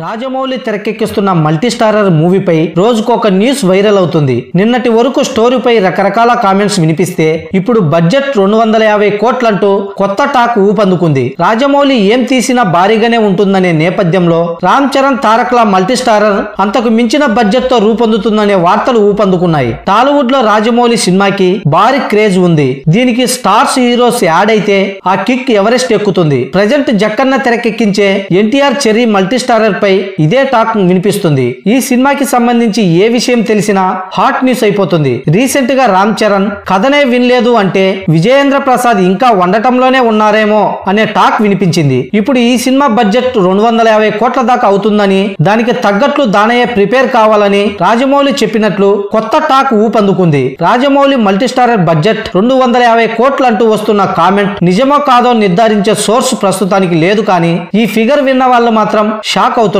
Rajamouli తెరకెక్కిస్తున్న multi starrer మూవీపై రోజుకొక news viral అవుతుంది. నిన్నటి వరకు స్టోరీపై రకరకాల కామెంట్స్ వినిపిస్తే ఇప్పుడు బడ్జెట్ 250 కోట్లంటూ కొత్త టాక్ ఊపందుకుంది. రాజమౌళి ఏం తీసినా భారీగానే ఉంటుందనే నేపథ్యంలో రామ్ చరణ్ తారక్ల మల్టీ స్టారర్ అంతకు మించిన బడ్జెట్ తో రూపొందుతుందనే వార్తలు ఊపందుకున్నాయి. టాలీవుడ్ లో రాజమౌళి సినిమాకి భారీ క్రేజ్ ఉంది. దీనికి స్టార్స్ హీరోస్ యాడ్ అయితే ఆ కిక్ ఎవరెస్ట్ ఎక్కుతుంది. ప్రజెంట్ జక్కన్న తెరకెక్కించే ఎన్టీఆర్ చెర్రీ మల్టీ స్టారర్ పై ఇదే టాక్ వినిపిస్తుంది. ఈ సినిమాకి సంబంధించి ఏ విషయం తెలిసినా హాట్ న్యూస్ అయిపోతుంది. రీసెంట్ గా రామ్ చరణ్ కథనే వినలేదు అంటే విజయేంద్ర ప్రసాద్ ఇంకా వండటంలోనే ఉన్నారేమో అనే టాక్ వినిపించింది. ఇప్పుడు ఈ సినిమా బడ్జెట్ 250 కోట్ల దాకా అవుతుందని, దానికి తగ్గట్లు దానయ్య ప్రిపేర్ కావాలని రాజమౌళి చెప్పినట్లు కొత్త టాక్ ఊపందుకుంది. రాజమౌళి మల్టీ స్టారర్ బడ్జెట్ 250 కోట్లు అంటూ వస్తున్న కామెంట్ నిజమో కాదో నిర్ధారించే సోర్స్ ప్రస్తుతానికి లేదు. కానీ ఈ ఫిగర్ విన్న వాళ్ళు మాత్రం షాక్ అవుతున్నారు.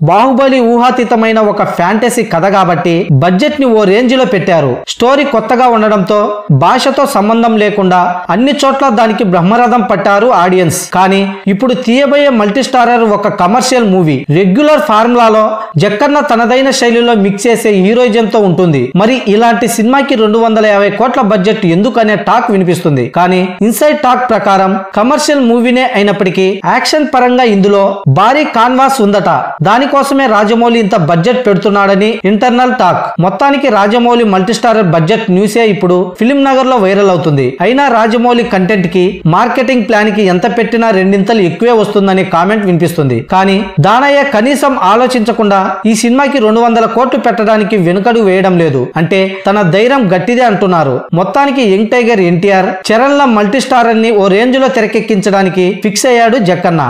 బాహుబలి ఊహాతీతమైన ఒక ఫ్యాంటసీ కథ కాబట్టి బడ్జెట్ ని ఓ రేంజ్ లో పెట్టారు. స్టోరీ కొత్తగా ఉండడంతో భాషతో సంబంధం లేకుండా అన్ని చోట్ల దానికి బ్రహ్మరథం పట్టారు ఆడియన్స్. కానీ ఇప్పుడు తీయబోయే మల్టీ స్టారర్ ఒక కమర్షియల్ మూవీ. రెగ్యులర్ ఫార్ములాలో జక్కన్న తనదైన శైలిలో మిక్స్ చేసే హీరోయిజం తో ఉంటుంది. మరి ఇలాంటి సినిమాకి 250 కోట్ల బడ్జెట్ ఎందుకనే టాక్ వినిపిస్తుంది. కానీ ఇన్సైడ్ టాక్ ప్రకారం కమర్షియల్ మూవీనే అయినప్పటికీ యాక్షన్ పరంగా ఇందులో భారీ కాన్వాస్ ఉందట. దానికోసమే రాజమౌళి ఇంత బడ్జెట్ పెడుతున్నాడని ఇంటర్నల్ టాక్. మొత్తానికి రాజమౌళి మల్టీ స్టారర్ బడ్జెట్ న్యూసే ఇప్పుడు ఫిల్మ్ నగర్ లో వైరల్ అవుతుంది. అయినా రాజమౌళి కంటెంట్ కి మార్కెటింగ్ ప్లాన్ కి ఎంత పెట్టినా రెండింతలు ఎక్కువే వస్తుందనే కామెంట్ వినిపిస్తుంది. కానీ దానయ్య కనీసం ఆలోచించకుండా ఈ సినిమాకి 200 కోట్లు పెట్టడానికి వెనుకడు వేయడం లేదు. అంటే తన ధైర్యం గట్టిదే అంటున్నారు. మొత్తానికి యంగ్ టైగర్ ఎన్టీఆర్ చరణ్ ల మల్టీ స్టారర్ ని ఓ రేంజ్ లో తెరకెక్కించడానికి ఫిక్స్ అయ్యాడు జక్కన్న.